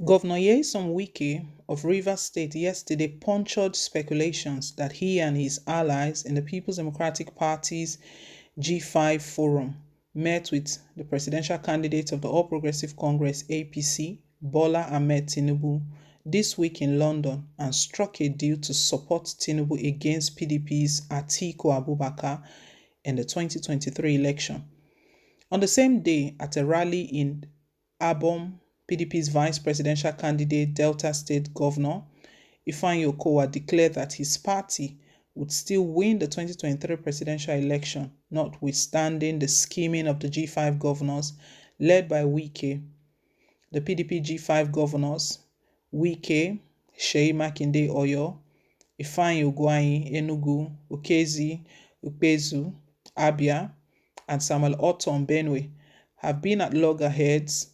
Governor SH0CK of Rivers State yesterday punctured speculations that he and his allies in the People's Democratic Party's G5 forum met with the presidential candidate of the All Progressive Congress APC, Bola Ahmed Tinubu, this week in London and struck a deal to support Tinubu against PDP's Atiku Abubakar in the 2023 election. On the same day, at a rally in Abom, PDP's vice presidential candidate, Delta State Governor Ifeanyi declared that his party would still win the 2023 presidential election, notwithstanding the scheming of the G5 governors led by Wike. The PDP G5 governors, Wike, Seyi Makinde Oyo, Ifeanyi Enugu, Okezi Ukpezu, Abia, and Samuel Ortom Benue, have been at loggerheads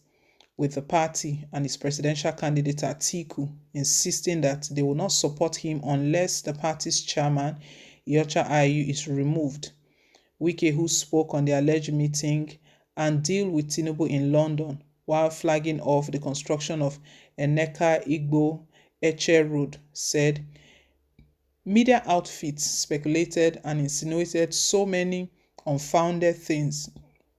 with the party and its presidential candidate Atiku, insisting that they will not support him unless the party's chairman, Iyorchia Ayu, is removed. Wike, who spoke on the alleged meeting and deal with Tinubu in London while flagging off the construction of Nneka Igbo Eche Road, said, "Media outfits speculated and insinuated so many unfounded things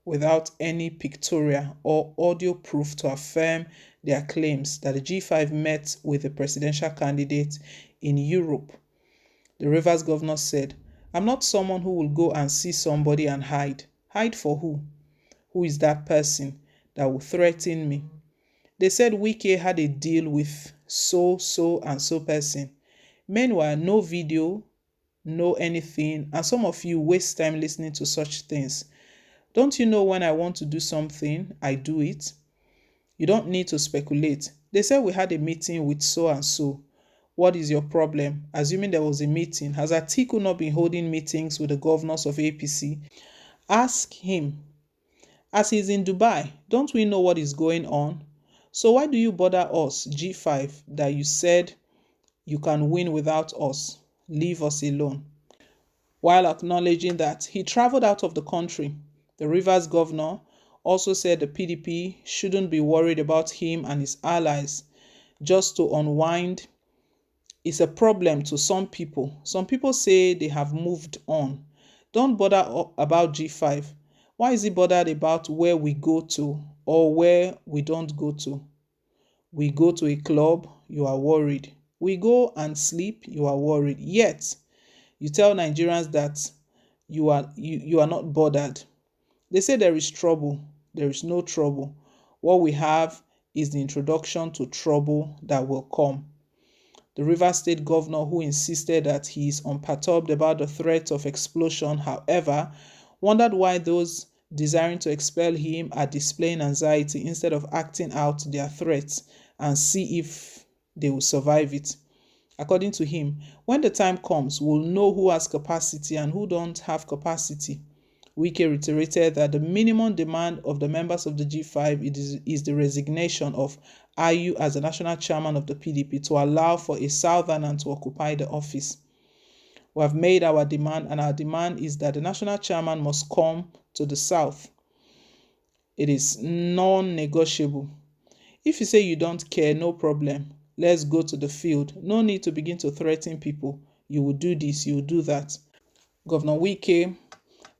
without any pictorial or audio proof to affirm their claims that the G5 met with the presidential candidate in Europe." The Rivers governor said, "I'm not someone who will go and see somebody and hide. Hide for who? Who is that person that will threaten me?" They said Wike had a deal with so and so person. Meanwhile, no video, no anything, and some of you waste time listening to such things. Don't you know when I want to do something, I do it? You don't need to speculate. They said we had a meeting with so and so. What is your problem? Assuming there was a meeting, has Atiku not been holding meetings with the governors of APC? Ask him. As he's in Dubai, don't we know what is going on? So why do you bother us, G5, that you said you can win without us? Leave us alone. While acknowledging that he traveled out of the country, the Rivers governor also said the PDP shouldn't be worried about him and his allies. Just to unwind is a problem to some people. Some people say they have moved on. Don't bother about G5. Why is he bothered about where we go to or where we don't go to? We go to a club, you are worried. We go and sleep, you are worried. Yet, you tell Nigerians that you are not bothered. They say there is trouble. There is no trouble. What we have is the introduction to trouble that will come. The Rivers State governor, who insisted that he is unperturbed about the threat of explosion, however, wondered why those desiring to expel him are displaying anxiety instead of acting out their threats and see if they will survive it. According to him, when the time comes, we'll know who has capacity and who don't have capacity. Wike reiterated that the minimum demand of the members of the G5 is the resignation of Ayu as the national chairman of the PDP to allow for a southerner to occupy the office. We have made our demand, and our demand is that the national chairman must come to the south. It is non-negotiable. If you say you don't care, no problem. Let's go to the field. No need to begin to threaten people. You will do this, you will do that. Governor Wike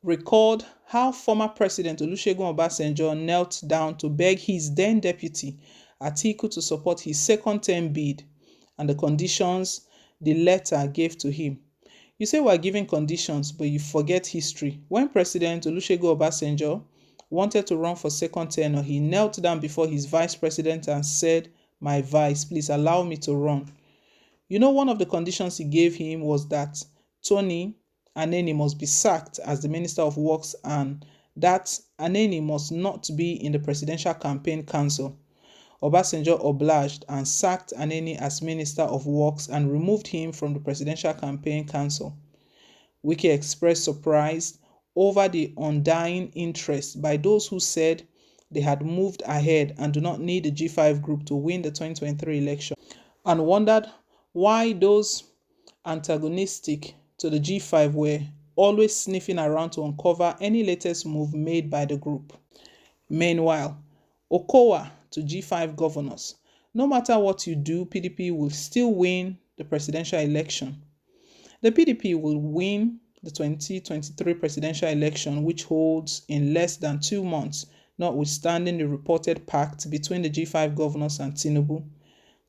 recalled how former President Olusegun Obasanjo knelt down to beg his then deputy Atiku to support his second-term bid and the conditions the letter gave to him. You say we're giving conditions, but you forget history. When President Olusegun Obasanjo wanted to run for second tenure, he knelt down before his vice president and said, "My vice, please allow me to run." You know, one of the conditions he gave him was that Tony Aneni must be sacked as the Minister of Works and that Aneni must not be in the Presidential Campaign Council. Obasanjo obliged and sacked Aneni as Minister of Works and removed him from the Presidential Campaign Council. Wike expressed surprise over the undying interest by those who said they had moved ahead and do not need the G5 group to win the 2023 election, and wondered why those antagonistic to the G5 were always sniffing around to uncover any latest move made by the group. Meanwhile, Okowa to G5 governors, No matter what you do, PDP will still win the presidential election. The PDP will win the 2023 presidential election, which holds in less than 2 months, notwithstanding the reported pact between the G5 governors and Tinubu.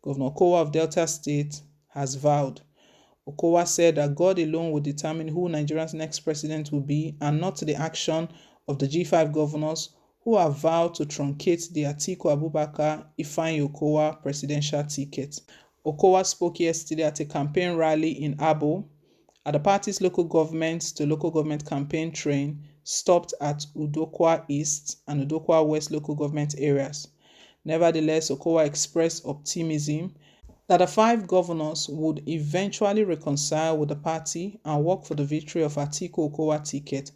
Governor Okowa of Delta State has vowed. Okowa said that God alone will determine who Nigeria's next president will be, and not the action of the G5 governors who have vowed to truncate the Atiku Abubakar Ifeanyi Okowa presidential ticket. Okowa spoke yesterday at a campaign rally in Abo. At the party's local government to local government campaign train stopped at Udokwa East and Udokwa West local government areas. Nevertheless, Okowa expressed optimism that the 5 governors would eventually reconcile with the party and work for the victory of Atiku Okowa ticket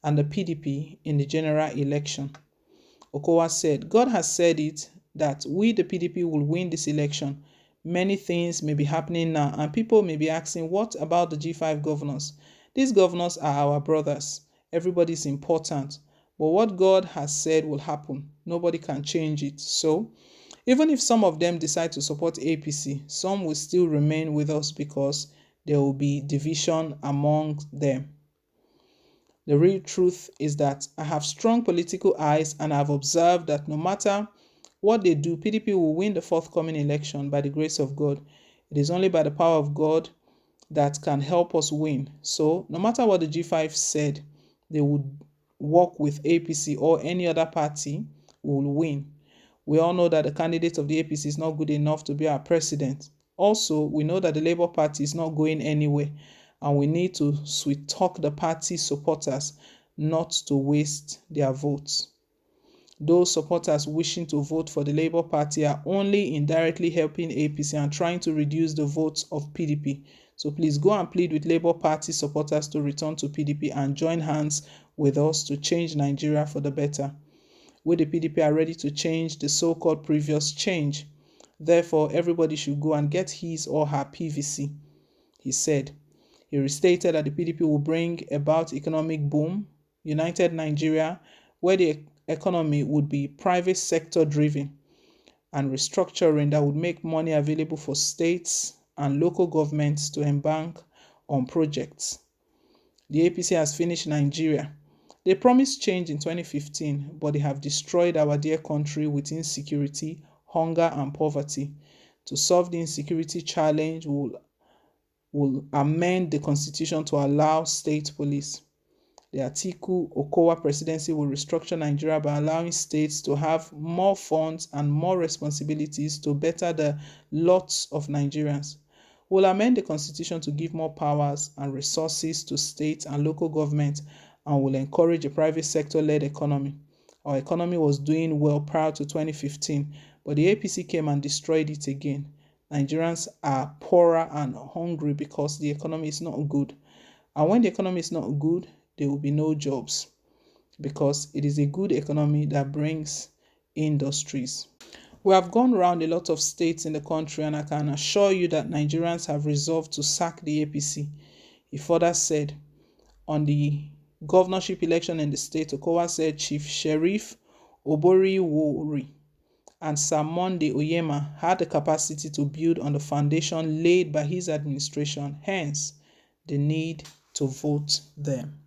and the PDP in the general election. Okowa said, God has said it, that we the PDP will win this election. Many things may be happening now and people may be asking, what about the G5 governors? These governors are our brothers. Everybody is important. But what God has said will happen. Nobody can change it. So, even if some of them decide to support APC, some will still remain with us because there will be division among them. The real truth is that I have strong political eyes and I have observed that no matter what they do, PDP will win the forthcoming election by the grace of God. It is only by the power of God that can help us win. So, no matter what the G5 said, they would work with APC or any other party, will win. We all know that the candidate of the APC is not good enough to be our president. Also, we know that the Labour Party is not going anywhere, and we need to sweet talk the party supporters not to waste their votes. Those supporters wishing to vote for the Labour Party are only indirectly helping APC and trying to reduce the votes of PDP. So please go and plead with Labour Party supporters to return to PDP and join hands with us to change Nigeria for the better. We the PDP are ready to change the so-called previous change. Therefore, everybody should go and get his or her PVC, he said. He restated that the PDP will bring about economic boom, united Nigeria, where the economy would be private sector driven, and restructuring that would make money available for states and local governments to embark on projects. The APC has finished Nigeria. They promised change in 2015, but they have destroyed our dear country with insecurity, hunger, and poverty. To solve the insecurity challenge, will amend the constitution to allow state police. The Atiku Okowa presidency will restructure Nigeria by allowing states to have more funds and more responsibilities to better the lots of Nigerians. We'll amend the constitution to give more powers and resources to state and local government, and will encourage a private sector-led economy. Our economy was doing well prior to 2015, but the APC came and destroyed it again. Nigerians are poorer and hungry because the economy is not good. And when the economy is not good, there will be no jobs, because it is a good economy that brings industries. We have gone around a lot of states in the country, and I can assure you that Nigerians have resolved to sack the APC. He further said, on the governorship election in the state, Okowa said Chief Sheriff Oboriwori and Sir Monday Oyema had the capacity to build on the foundation laid by his administration, hence the need to vote them.